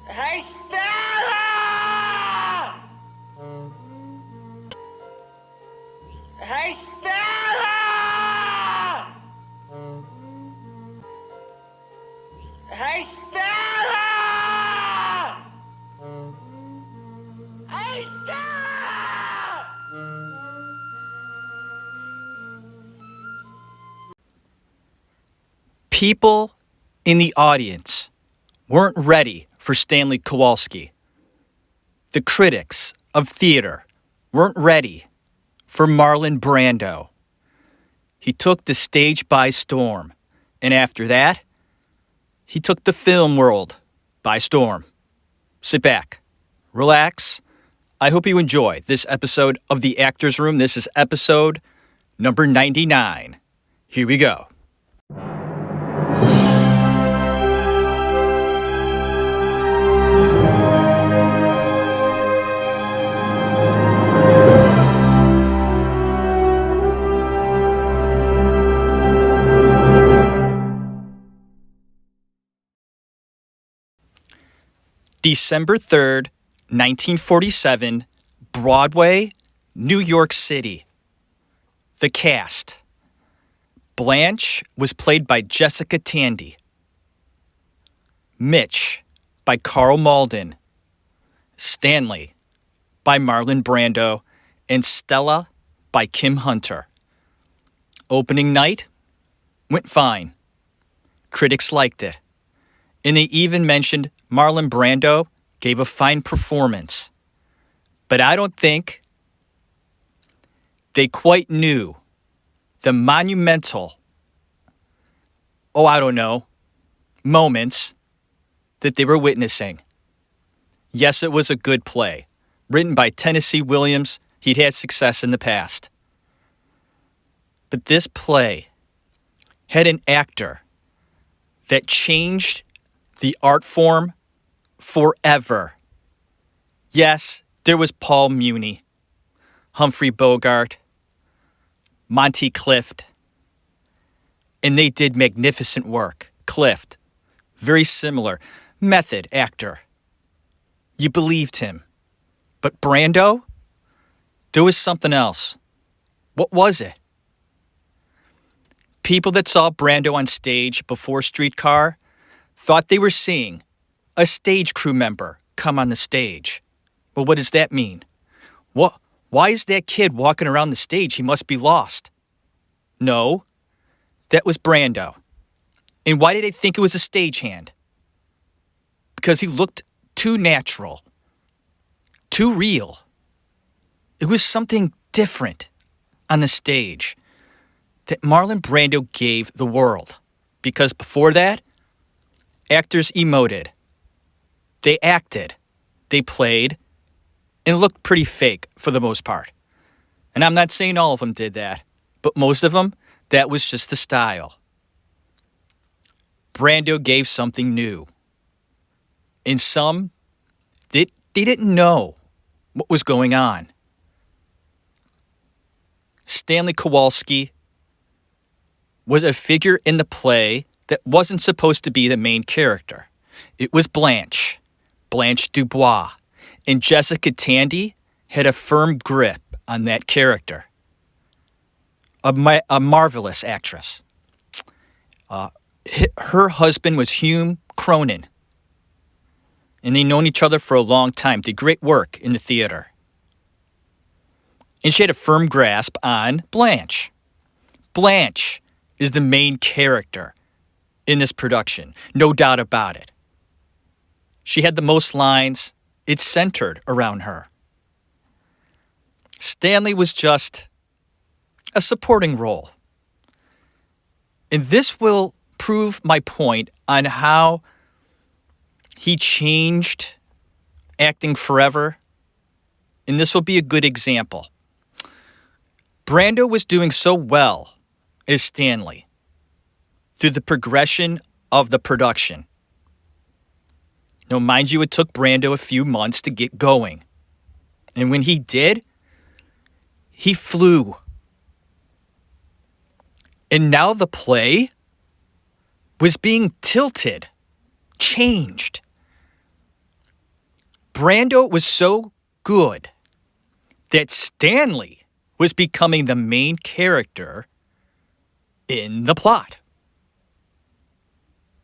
Hey, Stella! Hey, Stella! Hey, Stella! Hey, Stella! People in the audience weren't ready for Stanley Kowalski. The critics of theater weren't ready for Marlon Brando. He took the stage by storm, and after that, he took the film world by storm. Sit back, relax. I hope you enjoy this episode of The Actors Room. This is episode number 99. Here we go. December 3rd, 1947, Broadway, New York City. The cast. Blanche was played by Jessica Tandy. Mitch by Carl Malden. Stanley by Marlon Brando. And Stella by Kim Hunter. Opening night went fine. Critics liked it. And they even mentioned Marlon Brando gave a fine performance. But I don't think they quite knew the monumental, moments that they were witnessing. Yes, it was a good play. Written by Tennessee Williams, he'd had success in the past. But this play had an actor that changed the art form forever. Yes, there was Paul Muni, Humphrey Bogart, Monty Clift, and they did magnificent work. Clift, very similar, method actor. You believed him. But Brando, there was something else. What was it? People that saw Brando on stage before Streetcar thought they were seeing a stage crew member come on the stage. Well, what does that mean? Why is that kid walking around the stage? He must be lost. No, that was Brando. And why did they think it was a stagehand? Because he looked too natural, too real. It was something different on the stage that Marlon Brando gave the world. Because before that, actors emoted. They acted. They played. And looked pretty fake for the most part. And I'm not saying all of them did that. But most of them, that was just the style. Brando gave something new. And some, they didn't know what was going on. Stanley Kowalski was a figure in the play that wasn't supposed to be the main character. It was Blanche Dubois. And Jessica Tandy had a firm grip on that character. A marvelous actress. Her husband was Hume Cronin. And they'd known each other for a long time. Did great work in the theater. And she had a firm grasp on Blanche. Blanche is the main character in this production. No doubt about it. She had the most lines. It's centered around her. Stanley was just a supporting role. And this will prove my point on how he changed acting forever. And this will be a good example. Brando was doing so well as Stanley through the progression of the production. Now, mind you, it took Brando a few months to get going. And when he did, he flew. And now the play was being tilted, changed. Brando was so good that Stanley was becoming the main character in the plot.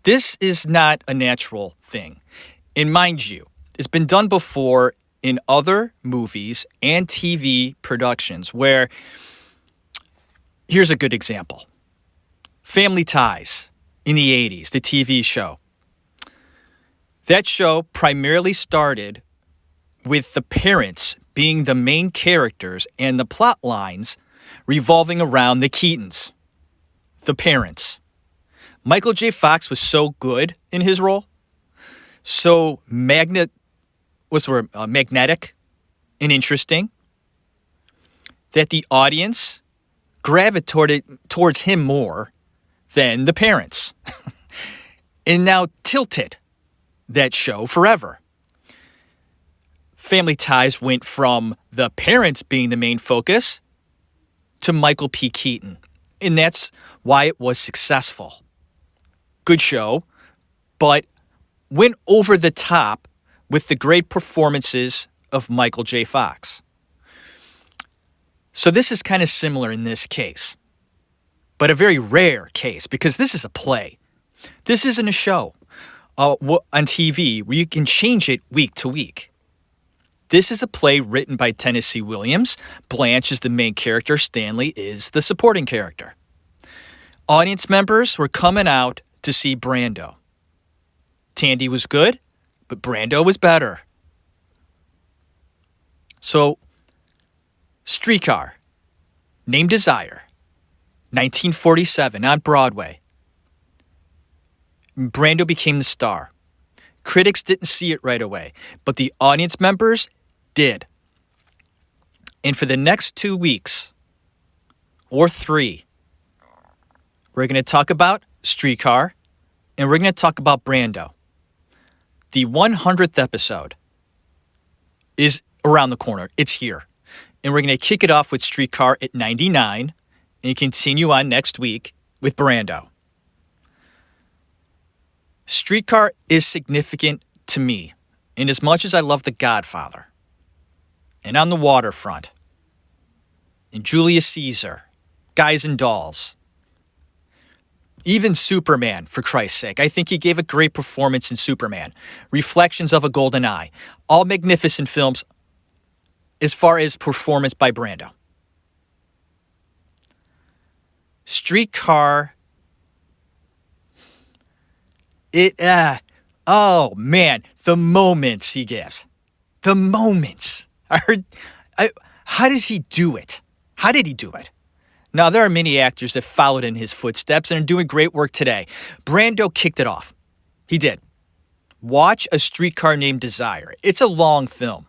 This is not a natural thing. And mind you, it's been done before in other movies and TV productions where, here's a good example. Family Ties in the 80s, the TV show. That show primarily started with the parents being the main characters and the plot lines revolving around the Keatons, the parents. Michael J. Fox was so good in his role, so magnetic and interesting, that the audience gravitated towards him more than the parents. And now tilted that show forever. Family Ties went from the parents being the main focus to Michael P. Keaton. And that's why it was successful. Good show, but went over the top with the great performances of Michael J. Fox. So this is kind of similar in this case, but a very rare case because this is a play. This isn't a show on TV where you can change it week to week. This is a play written by Tennessee Williams. Blanche is the main character. Stanley is the supporting character. Audience members were coming out to see Brando. Tandy was good, but Brando was better. So, Streetcar, named Desire, 1947 on Broadway. Brando became the star. Critics didn't see it right away, but the audience members did. And for the next 2 weeks, or 3, we're going to talk about Streetcar, and we're going to talk about Brando. The 100th episode is around the corner. It's here. And we're going to kick it off with Streetcar at 99 and continue on next week with Brando. Streetcar is significant to me in as much as I love The Godfather and On the Waterfront and Julius Caesar, Guys and Dolls, even Superman, for Christ's sake. I think he gave a great performance in Superman. Reflections of a Golden Eye. All magnificent films as far as performance by Brando. Streetcar, oh man, the moments he gives. The moments. How does he do it? How did he do it? Now, there are many actors that followed in his footsteps and are doing great work today. Brando kicked it off. He did. Watch A Streetcar Named Desire. It's a long film.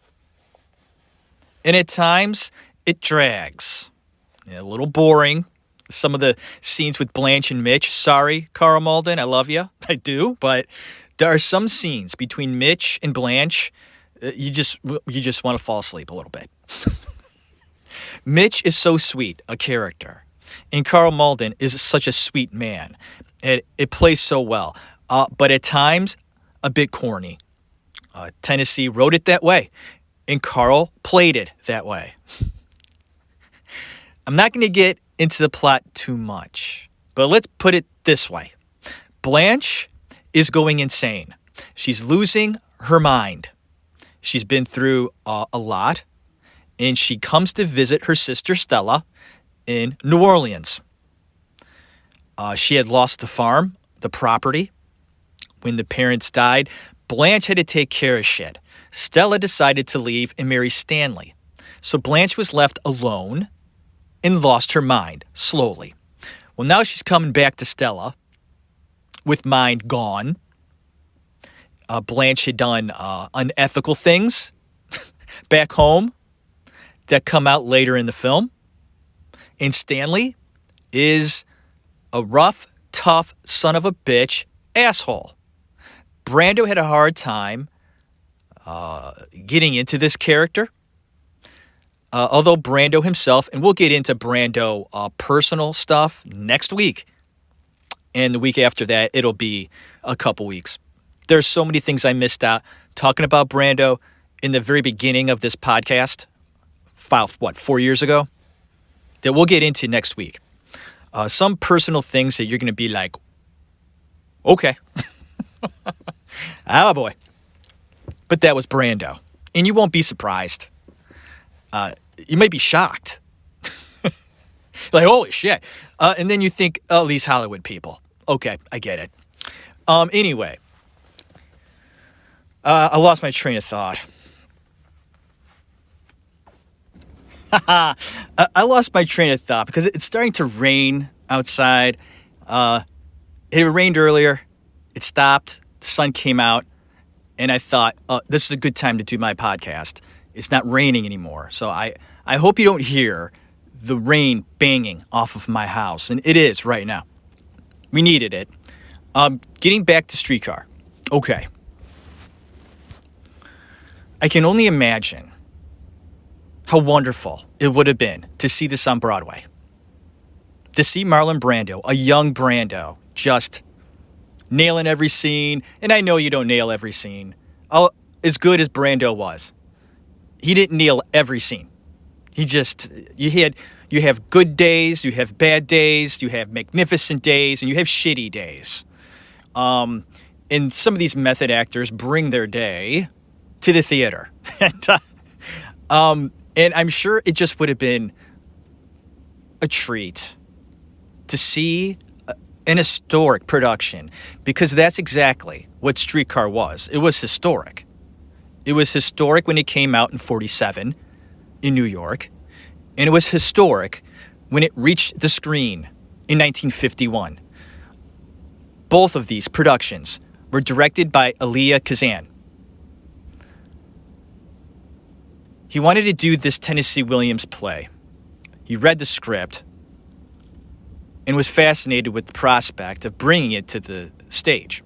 And at times, it drags. A little boring. Some of the scenes with Blanche and Mitch. Sorry, Carl Malden, I love you. I do. But there are some scenes between Mitch and Blanche, you just want to fall asleep a little bit. Mitch is so sweet, a character. And Carl Malden is such a sweet man. It plays so well. But at times, a bit corny. Tennessee wrote it that way. And Carl played it that way. I'm not going to get into the plot too much. But let's put it this way. Blanche is going insane. She's losing her mind. She's been through a lot. And she comes to visit her sister Stella in New Orleans. She had lost the farm, the property. When the parents died, Blanche had to take care of shit. Stella decided to leave and marry Stanley. So Blanche was left alone and lost her mind slowly. Well, now she's coming back to Stella with mind gone. Blanche had done unethical things back home that come out later in the film. And Stanley is a rough, tough son of a bitch asshole. Brando had a hard time getting into this character. Although Brando himself, and we'll get into Brando personal stuff next week. And the week after that, it'll be a couple weeks. There's so many things I missed out talking about Brando in the very beginning of this podcast, 4 years ago, that we'll get into next week. Some personal things that you're going to be like, okay. Oh, boy. But that was Brando. And you won't be surprised. You may be shocked. Like, holy shit. And then you think, oh, these Hollywood people. Okay, I get it. Anyway. I lost my train of thought. I lost my train of thought because it's starting to rain outside. It rained earlier. It stopped. The sun came out. And I thought, this is a good time to do my podcast. It's not raining anymore. So I hope you don't hear the rain banging off of my house. And it is right now. We needed it. Getting back to Streetcar. Okay. I can only imagine how wonderful it would have been to see this on Broadway. To see Marlon Brando, a young Brando, just nailing every scene. And I know you don't nail every scene. As good as Brando was, he didn't nail every scene. He just, you have good days, you have bad days, you have magnificent days, and you have shitty days. And some of these method actors bring their day to the theater. And I'm sure it just would have been a treat to see an historic production, because that's exactly what Streetcar was. It was historic. It was historic when it came out in 1947 in New York, and it was historic when it reached the screen in 1951. Both of these productions were directed by Elia Kazan. He wanted to do this Tennessee Williams play. He read the script and was fascinated with the prospect of bringing it to the stage.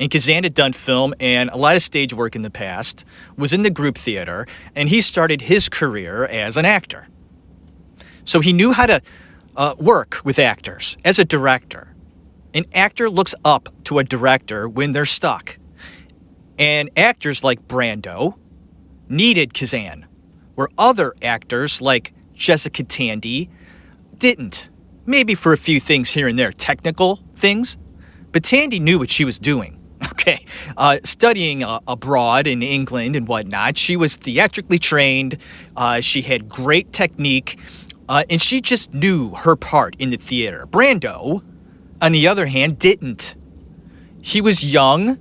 And Kazan had done film and a lot of stage work in the past, was in the group theater, and he started his career as an actor. So he knew how to work with actors as a director. An actor looks up to a director when they're stuck. And actors like Brando needed Kazan, where other actors like Jessica Tandy didn't. Maybe for a few things here and there, technical things. But Tandy knew what she was doing. Okay, studying abroad in England and whatnot. She was theatrically trained. She had great technique. And she just knew her part in the theater. Brando, on the other hand, didn't. He was young.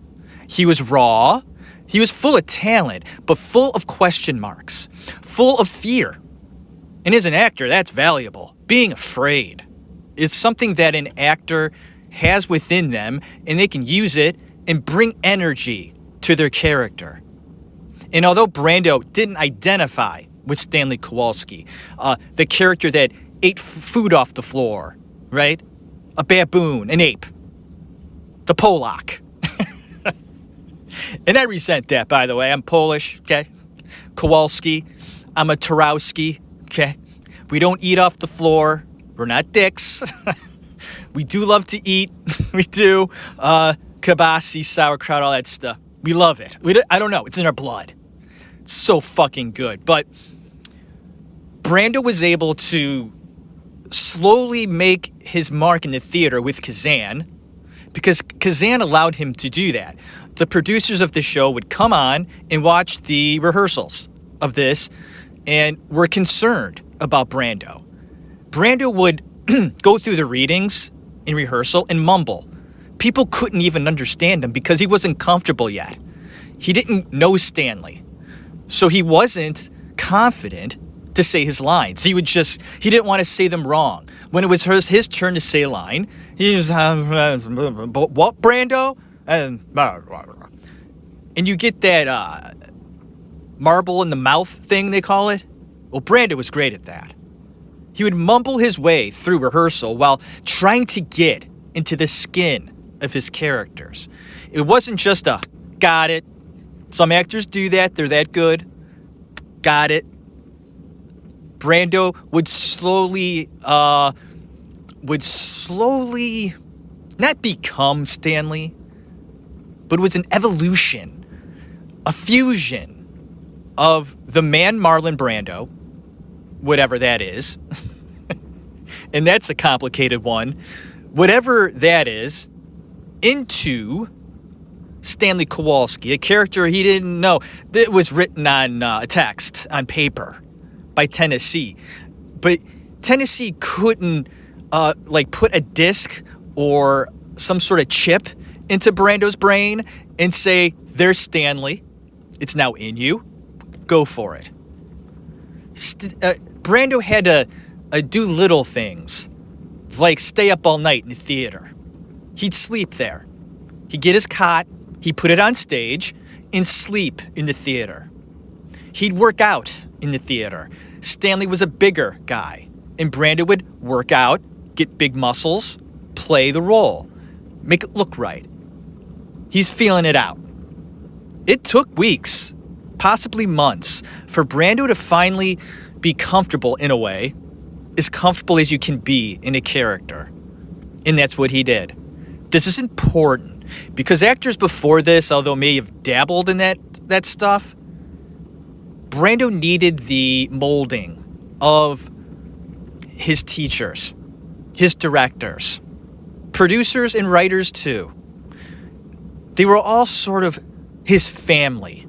He was raw. He was full of talent, but full of question marks, full of fear. And as an actor, that's valuable. Being afraid is something that an actor has within them, and they can use it and bring energy to their character. And although Brando didn't identify with Stanley Kowalski, the character that ate food off the floor, right? A baboon, an ape, the Polak. And I resent that, by the way. I'm Polish, okay? Kowalski. I'm a Tarowski, okay? We don't eat off the floor. We're not dicks. We do love to eat. We do. Kibasi, sauerkraut, all that stuff. We love it. I don't know. It's in our blood. It's so fucking good. But Brando was able to slowly make his mark in the theater with Kazan, because Kazan allowed him to do that. The producers of the show would come on and watch the rehearsals of this and were concerned about Brando. Brando would go through the readings in rehearsal and mumble. People couldn't even understand him because he wasn't comfortable yet. He didn't know Stanley. So he wasn't confident to say his lines. He didn't want to say them wrong. When it was his turn to say a line, he was, what, Brando? And you get that marble in the mouth thing, they call it. Well, Brando was great at that. He would mumble his way through rehearsal while trying to get into the skin of his characters. It wasn't just a, got it. Some actors do that. They're that good. Got it. Brando would slowly not become Stanley, but it was an evolution, a fusion of the man Marlon Brando, whatever that is, and that's a complicated one, whatever that is, into Stanley Kowalski, a character he didn't know that was written on a text on paper by Tennessee. But Tennessee couldn't put a disc or some sort of chip into Brando's brain and say, there's Stanley. It's now in you. Go for it. Brando had to do little things, like stay up all night in the theater. He'd sleep there. He'd get his cot, he'd put it on stage, and sleep in the theater. He'd work out in the theater. Stanley was a bigger guy, and Brando would work out, get big muscles, play the role, make it look right. He's feeling it out. It took weeks, possibly months, for Brando to finally be comfortable in a way, as comfortable as you can be in a character. And that's what he did. This is important because actors before this, although may have dabbled in that stuff, Brando needed the molding of his teachers, his directors, producers and writers too. They were all sort of his family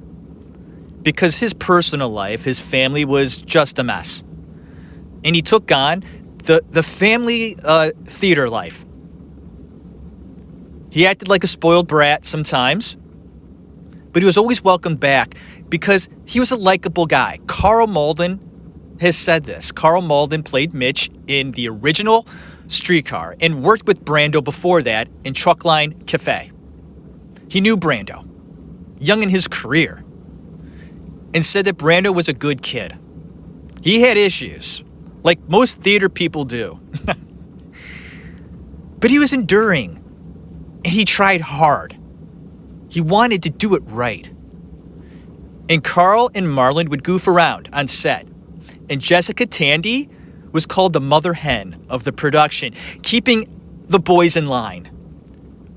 because his personal life, his family was just a mess. And he took on the family theater life. He acted like a spoiled brat sometimes, but he was always welcomed back because he was a likable guy. Carl Malden has said this. Carl Malden played Mitch in the original Streetcar and worked with Brando before that in Truckline Cafe. He knew Brando, young in his career, and said that Brando was a good kid. He had issues, like most theater people do. But he was enduring. He tried hard. He wanted to do it right. And Carl and Marlon would goof around on set. And Jessica Tandy was called the mother hen of the production, keeping the boys in line.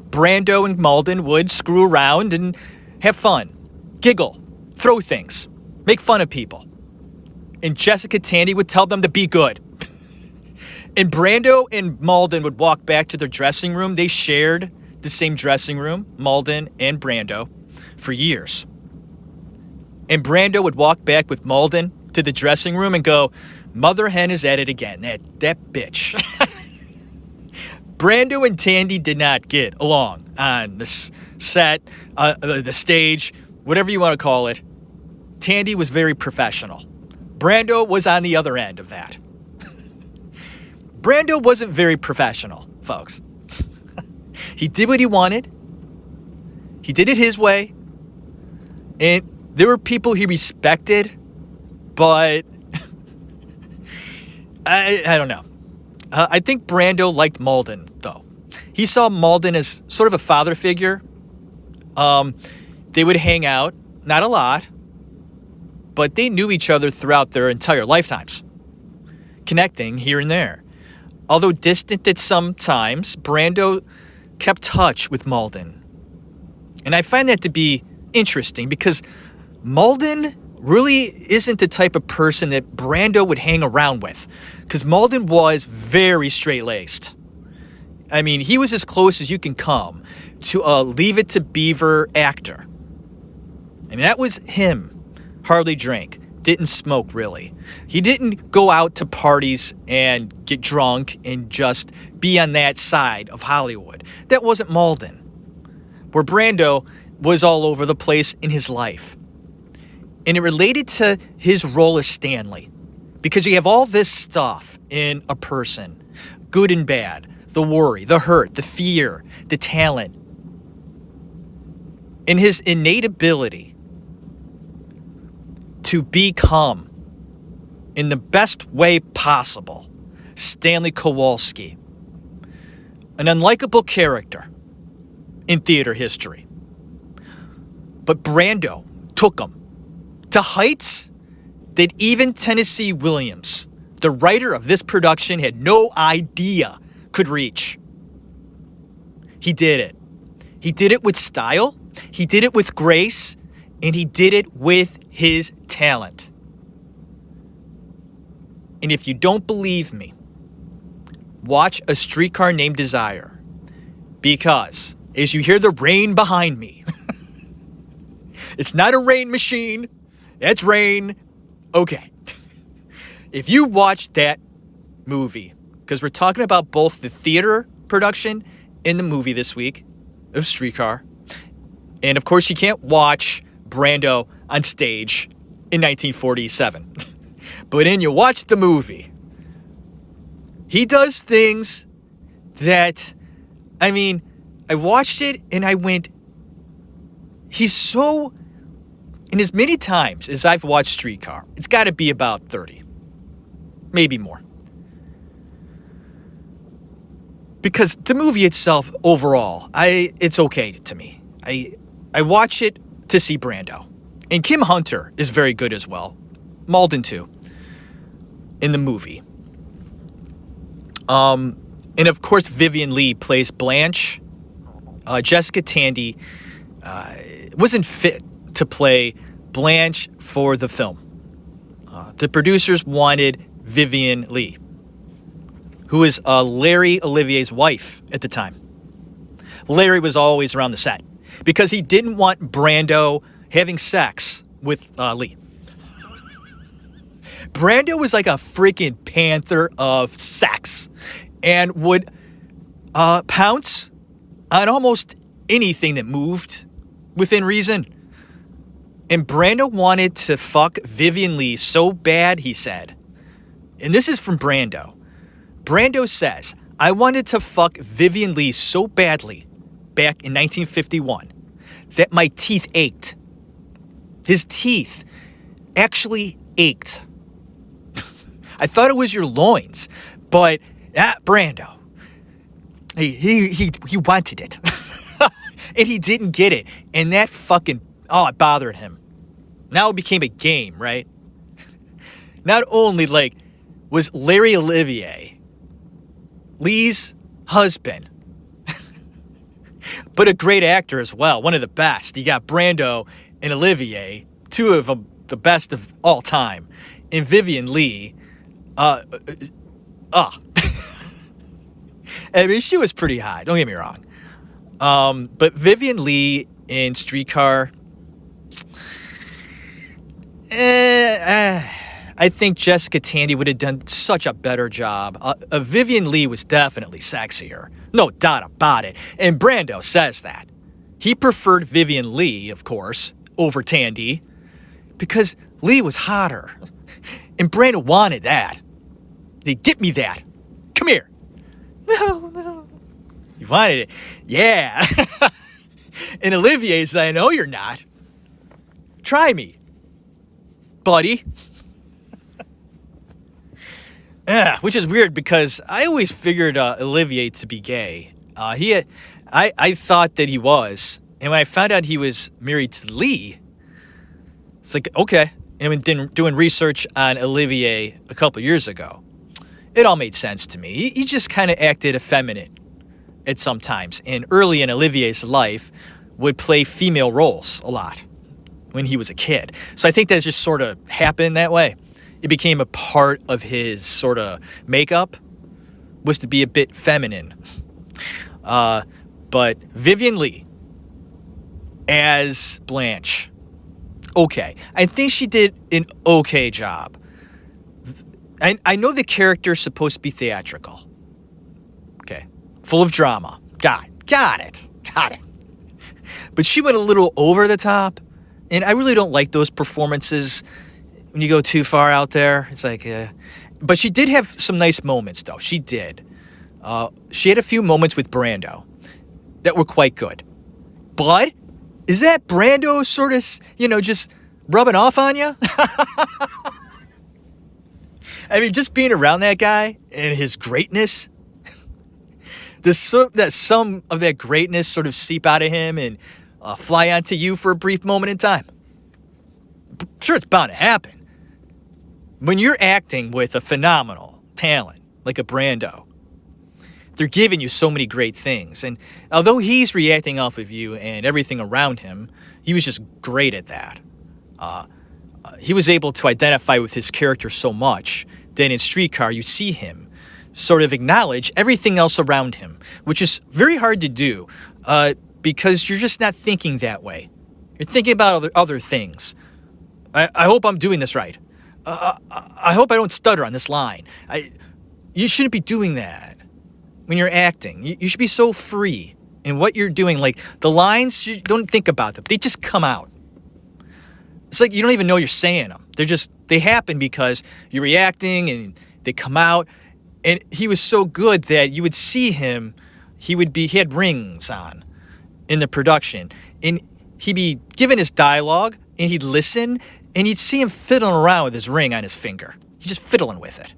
Brando and Malden would screw around and have fun, giggle, throw things, make fun of people. And Jessica Tandy would tell them to be good. And Brando and Malden would walk back to their dressing room. They shared the same dressing room, Malden and Brando, for years. And Brando would walk back with Malden to the dressing room and go, mother hen is at it again, that bitch. Brando and Tandy did not get along on the set, the stage, whatever you want to call it. Tandy was very professional. Brando was on the other end of that. Brando wasn't very professional, folks. He did what he wanted. He did it his way. And there were people he respected, but I don't know. I think Brando liked Malden, though. He saw Malden as sort of a father figure. They would hang out, not a lot, but they knew each other throughout their entire lifetimes, connecting here and there. Although distant at some times, Brando kept touch with Malden. And I find that to be interesting because Malden really isn't the type of person that Brando would hang around with, because Malden was very straight-laced. I mean, he was as close as you can come to a Leave It to Beaver actor. I mean, that was him. Hardly drank, didn't smoke really. He didn't go out to parties and get drunk and just be on that side of Hollywood. That wasn't Malden. Where Brando was all over the place in his life. And it related to his role as Stanley. Because you have all this stuff in a person. Good and bad. The worry, the hurt, the fear, the talent. And his innate ability to become, in the best way possible, Stanley Kowalski. An unlikable character in theater history. But Brando took him to heights that even Tennessee Williams, the writer of this production, had no idea could reach. He did it. He did it with style. He did it with grace. And he did it with his talent. And if you don't believe me, watch A Streetcar Named Desire. Because as you hear the rain behind me, it's not a rain machine. That's rain. Okay. If you watch that movie, because we're talking about both the theater production and the movie this week of Streetcar. And of course, you can't watch Brando on stage in 1947. But then you watch the movie. He does things that, I watched it and I went, he's so, and as many times as I've watched Streetcar, it's got to be about 30, maybe more. Because the movie itself, overall, it's okay to me. I watch it to see Brando. And Kim Hunter is very good as well. Malden too. In the movie. And of course, Vivian Leigh plays Blanche. Jessica Tandy wasn't fit to play Blanche for the film. The producers wanted Vivian Leigh, who was Larry Olivier's wife at the time. Larry was always around the set because he didn't want Brando having sex with Leigh. Brando was like a freaking panther of sex and would pounce on almost anything that moved within reason. And Brando wanted to fuck Vivian Leigh so bad, he said. And this is from Brando. Brando says, I wanted to fuck Vivian Leigh so badly back in 1951 that my teeth ached. His teeth actually ached. I thought it was your loins, but Brando, he wanted it. And he didn't get it. And that fucking, it bothered him. Now it became a game, right? Not only, was Larry Olivier Lee's husband, but a great actor as well, one of the best. You got Brando and Olivier, two of them, the best of all time. And Vivian Leigh, she was pretty hot, don't get me wrong. But Vivian Leigh in Streetcar, I think Jessica Tandy would have done such a better job. Vivian Leigh was definitely sexier. No doubt about it. And Brando says that. He preferred Vivian Leigh, of course, over Tandy because Leigh was hotter. And Brando wanted that. They get me that. Come here. No. You wanted it. Yeah. And Olivier's, I know you're not. Try me, buddy. Yeah, which is weird because I always figured Olivier to be gay. I thought that he was. And when I found out he was married to Leigh, it's like, okay. And then doing research on Olivier a couple years ago, it all made sense to me. He just kind of acted effeminate at some times. And early in Olivier's life, would play female roles a lot when he was a kid. So I think that just sort of happened that way. It became a part of his sort of makeup was to be a bit feminine. But Vivian Leigh as Blanche, okay. I think she did an okay job. I know the character's supposed to be theatrical. Okay. Full of drama. Got it. But she went a little over the top. And I really don't like those performances when you go too far out there. It's like, but she did have some nice moments, though. She did. She had a few moments with Brando that were quite good. But is that Brando sort of, just rubbing off on you? I mean, just being around that guy and his greatness, some of that greatness sort of seep out of him and fly onto you for a brief moment in time. Sure, it's bound to happen. When you're acting with a phenomenal talent like a Brando, they're giving you so many great things. And although he's reacting off of you and everything around him, He was just great at that. He was able to identify with his character so much that in Streetcar, you see him sort of acknowledge everything else around him, which is very hard to do because you're just not thinking that way. You're thinking about other things. I hope I'm doing this right. I hope I don't stutter on this line. You shouldn't be doing that when you're acting. You should be so free in what you're doing. Like, the lines, you don't think about them. They just come out. It's like you don't even know you're saying them. They happen because you're reacting and they come out. And he was so good that you would see him. He had rings on in the production. And he'd be given his dialogue and he'd listen and you'd see him fiddling around with his ring on his finger. He's just fiddling with it.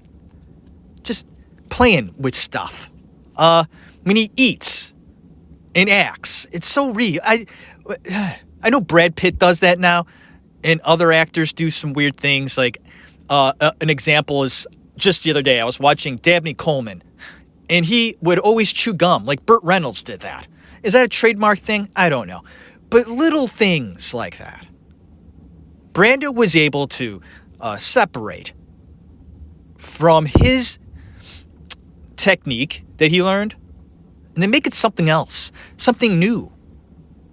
Just playing with stuff. When he eats and acts, it's so real. I know Brad Pitt does that now, and other actors do some weird things. Like an example is just the other day, I was watching Dabney Coleman, and he would always chew gum, like Burt Reynolds did that. Is that a trademark thing? I don't know. But little things like that. Brando was able to separate from his technique that he learned and then make it something else, something new.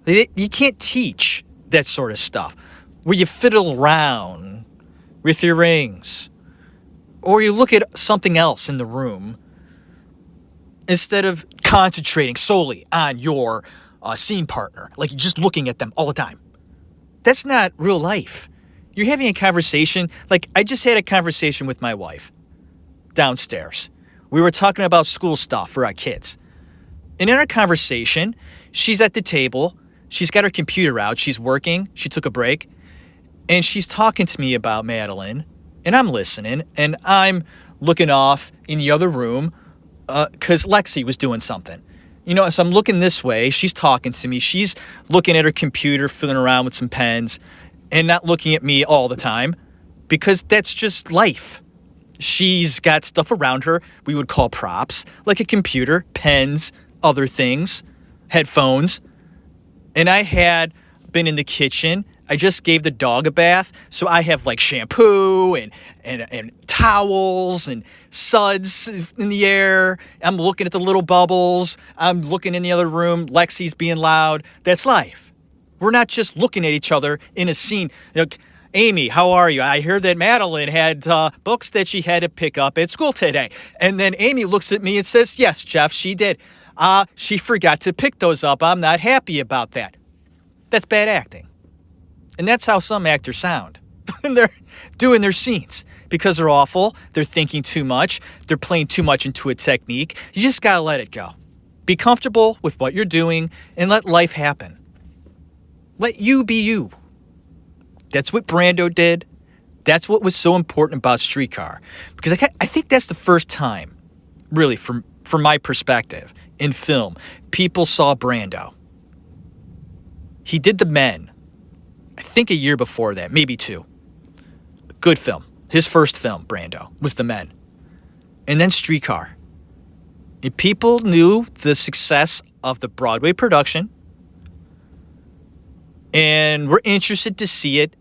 You can't teach that sort of stuff where you fiddle around with your rings or you look at something else in the room instead of concentrating solely on your scene partner, like you're just looking at them all the time. That's not real life. You're having a conversation. Like, I just had a conversation with my wife downstairs. We were talking about school stuff for our kids. And in our conversation, she's at the table. She's got her computer out. She's working. She took a break. And she's talking to me about Madeline. And I'm listening. And I'm looking off in the other room because Lexi was doing something. So I'm looking this way. She's talking to me. She's looking at her computer, fiddling around with some pens, and not looking at me all the time because that's just life. She's got stuff around her we would call props, like a computer, pens, other things, headphones. And I had been in the kitchen. I just gave the dog a bath, so I have like shampoo and towels and suds in the air. I'm looking at the little bubbles. I'm looking in the other room. Lexi's being loud. That's life. We're not just looking at each other in a scene. Like, Amy, how are you? I heard that Madeline had books that she had to pick up at school today. And then Amy looks at me and says, yes, Jeff, she did. She forgot to pick those up. I'm not happy about that. That's bad acting. And that's how some actors sound when they're doing their scenes because they're awful. They're thinking too much. They're playing too much into a technique. You just got to let it go. Be comfortable with what you're doing and let life happen. Let you be you. That's what Brando did. That's what was so important about Streetcar. Because I think that's the first time, really, from my perspective, in film, people saw Brando. He did The Men, I think a year before that, maybe two. Good film. His first film, Brando, was The Men. And then Streetcar. And people knew the success of the Broadway production and were interested to see it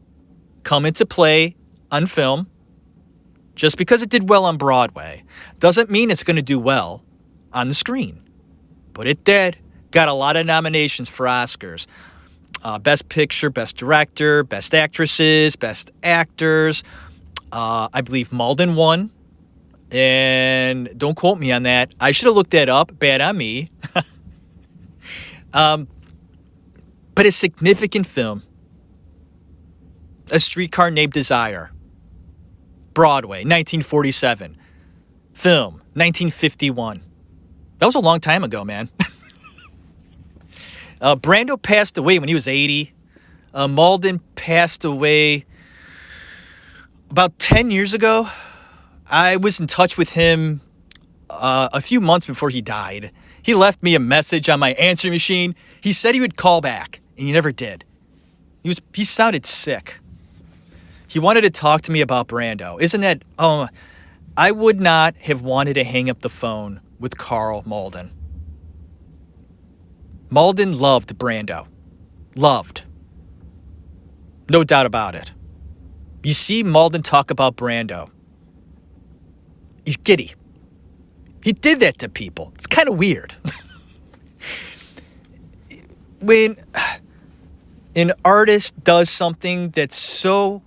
come into play on film. Just because it did well on Broadway doesn't mean it's going to do well on the screen. But it did. Got a lot of nominations for Oscars. Best Picture, Best Director, Best Actresses, Best Actors. I believe Malden won. And don't quote me on that. I should have looked that up. Bad on me. But a significant film. A Streetcar Named Desire. Broadway, 1947. Film, 1951. That was a long time ago, man. Brando passed away when he was 80. Malden passed away about 10 years ago. I was in touch with him a few months before he died. He left me a message on my answering machine. He said he would call back, and he never did. He sounded sick. He wanted to talk to me about Brando. Isn't that... Oh, I would not have wanted to hang up the phone with Carl Malden. Malden loved Brando. Loved. No doubt about it. You see Malden talk about Brando. He's giddy. He did that to people. It's kind of weird. When an artist does something that's so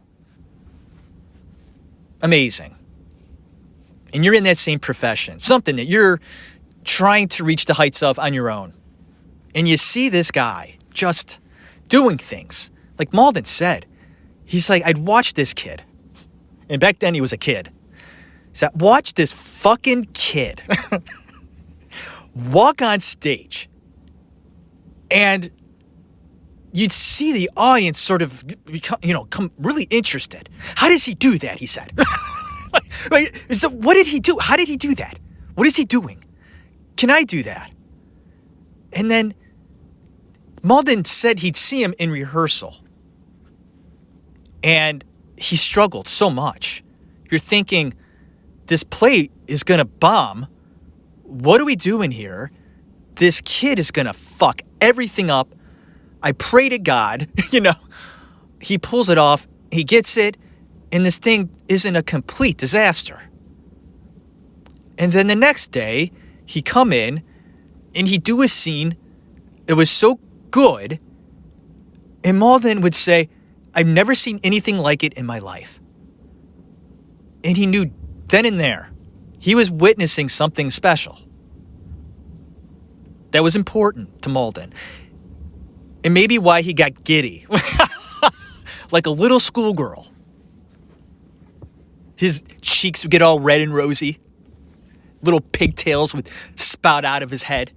amazing, and you're in that same profession, something that you're trying to reach the heights of on your own, and you see this guy just doing things, like Malden said, he's like, I'd watch this kid, and back then he was a kid. He said, watch this fucking kid walk on stage, and you'd see the audience sort of become, come really interested. How does he do that? He said. So what did he do? How did he do that? What is he doing? Can I do that? And then Malden said he'd see him in rehearsal. And he struggled so much. You're thinking, this play is going to bomb. What are we doing here? This kid is going to fuck everything up. I pray to God, he pulls it off, he gets it, and this thing isn't a complete disaster. And then the next day, he come in, and he do a scene that was so good, and Malden would say, I've never seen anything like it in my life. And he knew then and there, he was witnessing something special. That was important to Malden. And maybe why he got giddy. Like a little schoolgirl. His cheeks would get all red and rosy. Little pigtails would spout out of his head.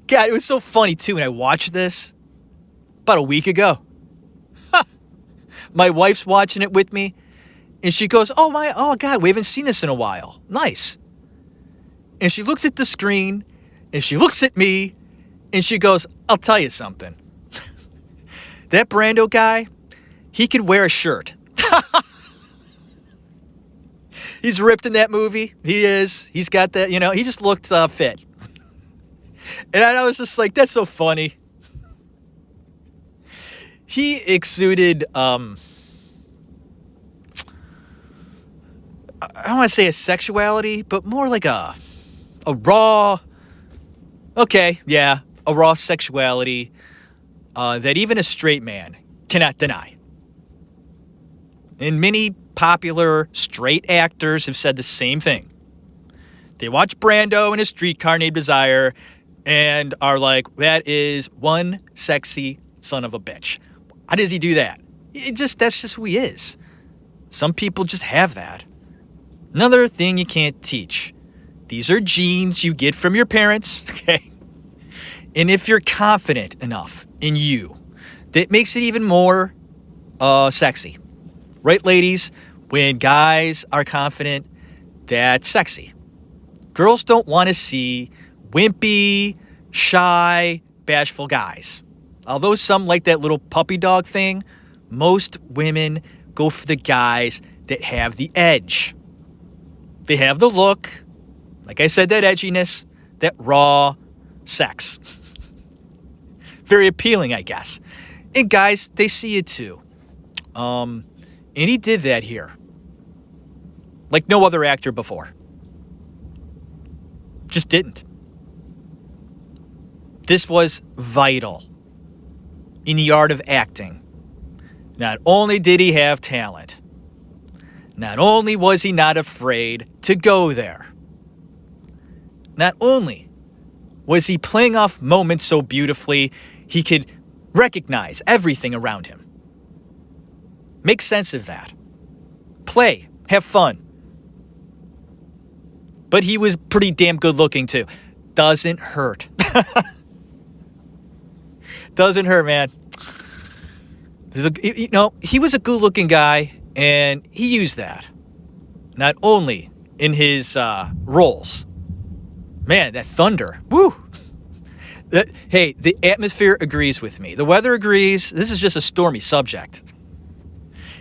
God, it was so funny, too, when I watched this about a week ago. My wife's watching it with me, and she goes, oh, God, we haven't seen this in a while. Nice. And she looks at the screen, and she looks at me, and she goes, I'll tell you something. That Brando guy, he could wear a shirt. He's ripped in that movie. He is. He's got that, he just looked fit. And I was just like, that's so funny. He exuded, I don't want to say a sexuality, but more like a raw, a raw sexuality that even a straight man cannot deny. And many popular straight actors have said the same thing. They watch Brando in a Streetcar Named Desire and are like, that is one sexy son of a bitch. How does he do that? That's just who he is. Some people just have that. Another thing you can't teach. These are genes you get from your parents, okay? And if you're confident enough in you, that makes it even more sexy. Right, ladies? When guys are confident, that's sexy. Girls don't want to see wimpy, shy, bashful guys. Although some like that little puppy dog thing, most women go for the guys that have the edge. They have the look, like I said, that edginess, that raw sex. Very appealing, I guess. And guys, they see it too. And he did that here. Like no other actor before. Just didn't. This was vital in the art of acting. Not only did he have talent, not only was he not afraid to go there, not only was he playing off moments so beautifully, he could recognize everything around him. Make sense of that. Play. Have fun. But he was pretty damn good looking too. Doesn't hurt. Doesn't hurt, man. He was a good looking guy, and he used that. Not only in his roles. Man, that thunder. Woo! Hey, the atmosphere agrees with me. The weather agrees. This is just a stormy subject.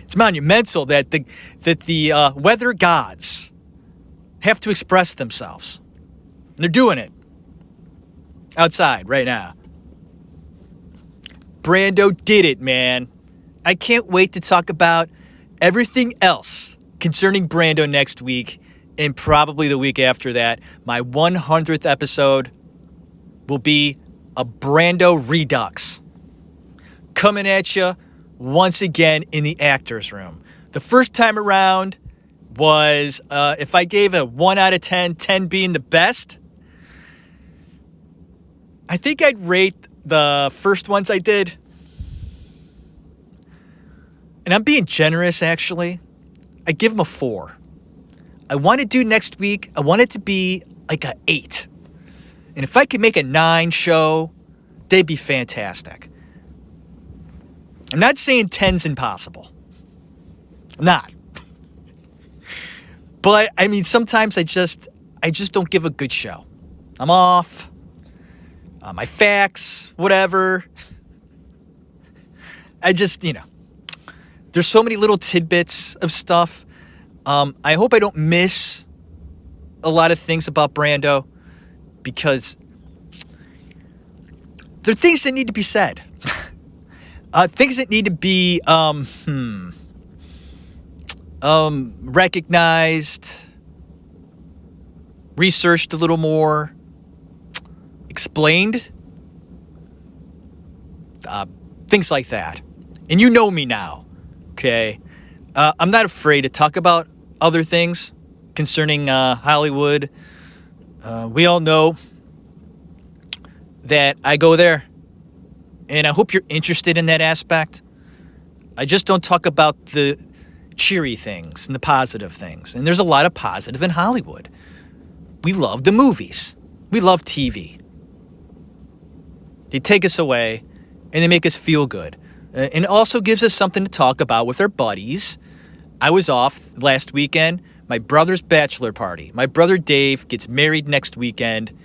It's monumental that the weather gods have to express themselves. And they're doing it outside right now. Brando did it, man. I can't wait to talk about everything else concerning Brando next week and probably the week after that. My 100th episode will be a Brando Redux. Coming at you once again in the actor's room. The first time around was, if I gave a 1 out of 10, 10 being the best, I think I'd rate the first ones I did. And I'm being generous, actually. I give them a 4. I want to do next week, I want it to be like a 8. And if I could make a 9 show, they'd be fantastic. I'm not saying 10's impossible. I'm not. But, I mean, sometimes I just don't give a good show. I'm off. My facts, whatever. I just, there's so many little tidbits of stuff. I hope I don't miss a lot of things about Brando because there are things that need to be said. Things that need to be recognized, researched a little more, explained, things like that. And you know me now, okay? I'm not afraid to talk about other things concerning Hollywood. We all know that I go there, and I hope you're interested in that aspect. I just don't talk about the cheery things and the positive things. And there's a lot of positive in Hollywood. We love the movies. We love TV. They take us away, and they make us feel good. And it also gives us something to talk about with our buddies. I was off last weekend. My brother's bachelor party. My brother Dave gets married next weekend.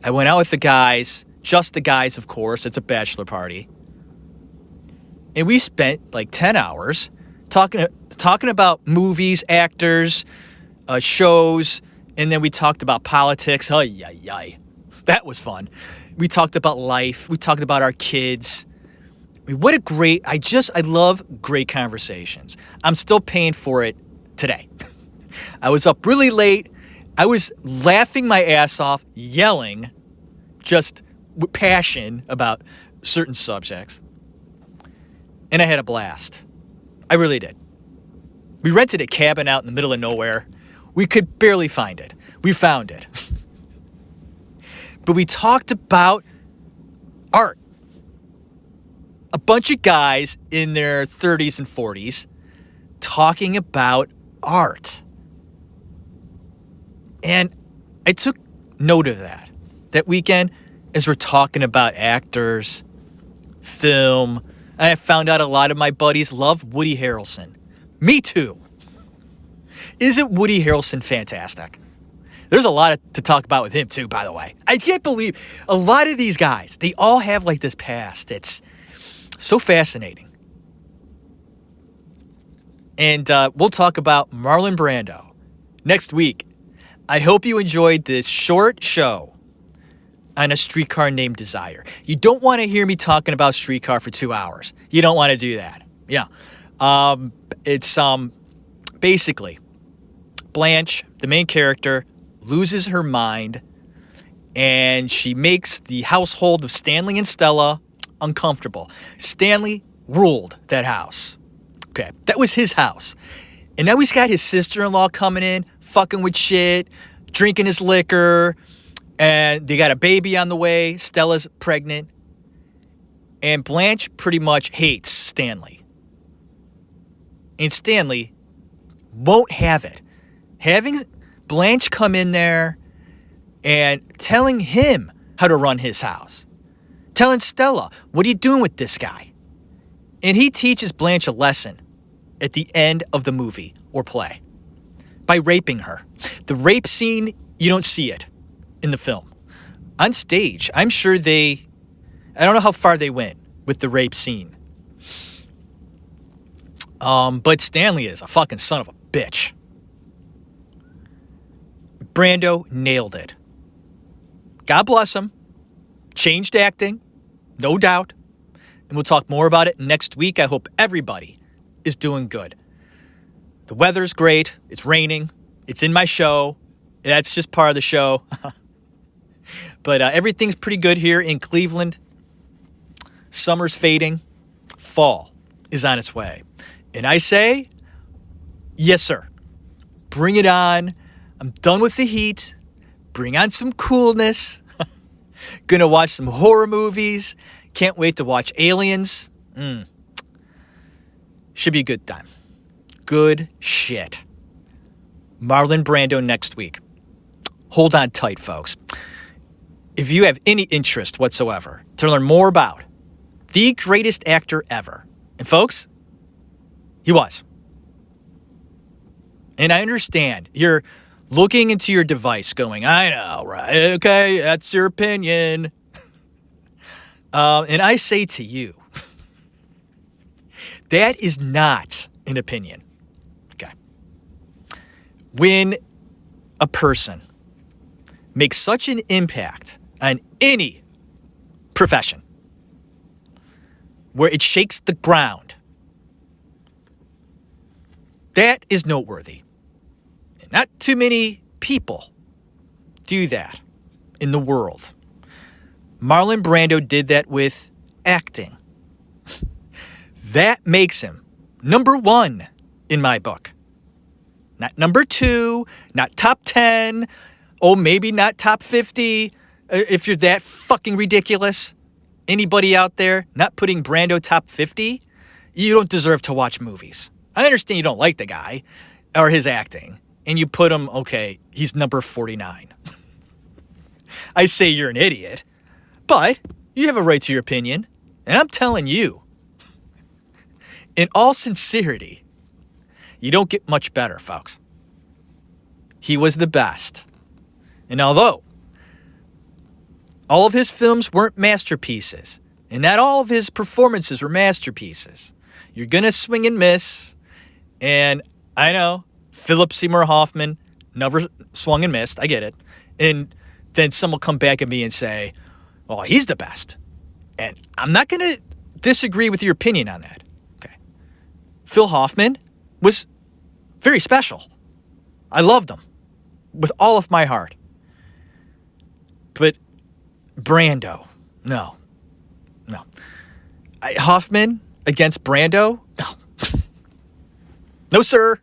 I went out with the guys, just the guys, of course. It's a bachelor party. And we spent like 10 hours talking about movies, actors, shows, and then we talked about politics. That was fun. We talked about life. We talked about our kids. I mean, what a great, I love great conversations. I'm still paying for it today. I was up really late. I was laughing my ass off, yelling, just with passion about certain subjects. And I had a blast. I really did. We rented a cabin out in the middle of nowhere. We could barely find it. We found it. But we talked about art. A bunch of guys in their 30s and 40s talking about art. And I took note of that weekend as we're talking about actors, film. And I found out a lot of my buddies love Woody Harrelson. Me too. Isn't Woody Harrelson fantastic? There's a lot to talk about with him too, by the way. I can't believe a lot of these guys, they all have like this past. It's so fascinating. And we'll talk about Marlon Brando next week. I hope you enjoyed this short show on A Streetcar Named Desire. You don't want to hear me talking about Streetcar for 2 hours. You don't want to do that. Yeah. It's basically Blanche, the main character, loses her mind, and she makes the household of Stanley and Stella uncomfortable. Stanley ruled that house. Okay, that was his house. And now he's got his sister-in-law coming in, fucking with shit, drinking his liquor, and they got a baby on the way. Stella's pregnant. And Blanche pretty much hates Stanley. And Stanley won't have it. Having Blanche come in there and telling him how to run his house. Telling Stella, what are you doing with this guy? And he teaches Blanche a lesson at the end of the movie or play by raping her. The rape scene, you don't see it in the film. On stage, I'm sure I don't know how far they went with the rape scene. But Stanley is a fucking son of a bitch. Brando nailed it. God bless him. Changed acting, no doubt. and we'll talk more about it next week. I hope everybody is doing good. The weather's great. It's raining. It's in my show. That's just part of the show. But everything's pretty good here in Cleveland. Summer's fading. Fall is on its way. And I say, yes, sir. Bring it on. I'm done with the heat. Bring on some coolness. Gonna watch some horror movies. Can't wait to watch Aliens. Should be a good time. Good shit. Marlon Brando next week. Hold on tight, folks. If you have any interest whatsoever to learn more about the greatest actor ever, and folks, he was. And I understand you're looking into your device going, I know, right? Okay, that's your opinion. And I say to you, that is not an opinion. Okay. When a person makes such an impact on any profession where it shakes the ground, that is noteworthy. And not too many people do that in the world. Marlon Brando did that with acting. That makes him number one in my book. Not number two, not top 10, oh, maybe not top 50, if you're that fucking ridiculous. Anybody out there not putting Brando top 50, you don't deserve to watch movies. I understand you don't like the guy or his acting, and you put him, okay, he's number 49. I say you're an idiot, but you have a right to your opinion, and I'm telling you, in all sincerity, you don't get much better, folks. He was the best. And although all of his films weren't masterpieces, and not all of his performances were masterpieces, you're going to swing and miss. And I know Philip Seymour Hoffman never swung and missed. I get it. And then someone will come back at me and say, well, he's the best. And I'm not going to disagree with your opinion on that. Okay. Phil Hoffman was very special. I loved him with all of my heart. But Brando, no. Hoffman against Brando, no. No, sir.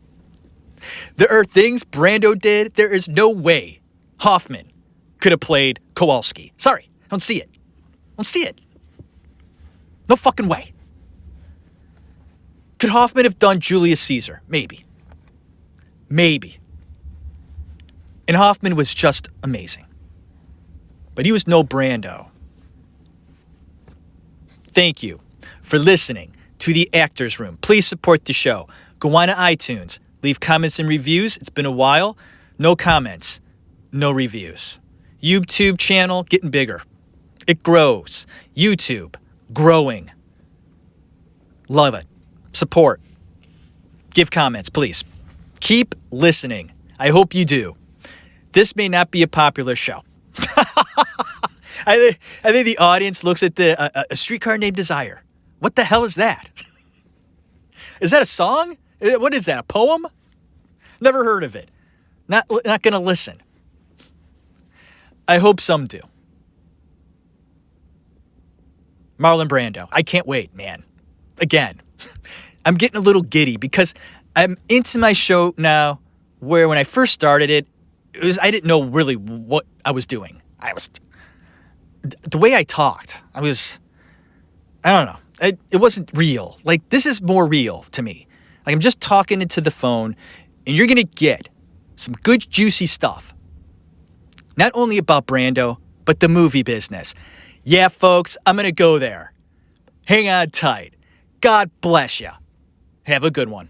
There are things Brando did. There is no way Hoffman could have played Kowalski. Sorry, I don't see it. No fucking way. Could Hoffman have done Julius Caesar? Maybe. And Hoffman was just amazing. But he was no Brando. Thank you for listening to The Actors Room. Please support the show. Go on to iTunes. Leave comments and reviews. It's been a while. No comments. No reviews. YouTube channel getting bigger. It grows. YouTube growing. Love it. Support. Give comments, please. Keep listening. I hope you do. This may not be a popular show. I think the audience looks at a streetcar named Desire. What the hell is that? Is that a song? What is that, a poem? Never heard of it. Not going to listen. I hope some do. Marlon Brando. I can't wait, man. Again, I'm getting a little giddy because I'm into my show now where when I first started it I didn't know really what I was doing. The way I talked, I don't know. It wasn't real. Like, this is more real to me. Like, I'm just talking into the phone, and you're going to get some good, juicy stuff. Not only about Brando, but the movie business. Yeah, folks, I'm going to go there. Hang on tight. God bless you. Have a good one.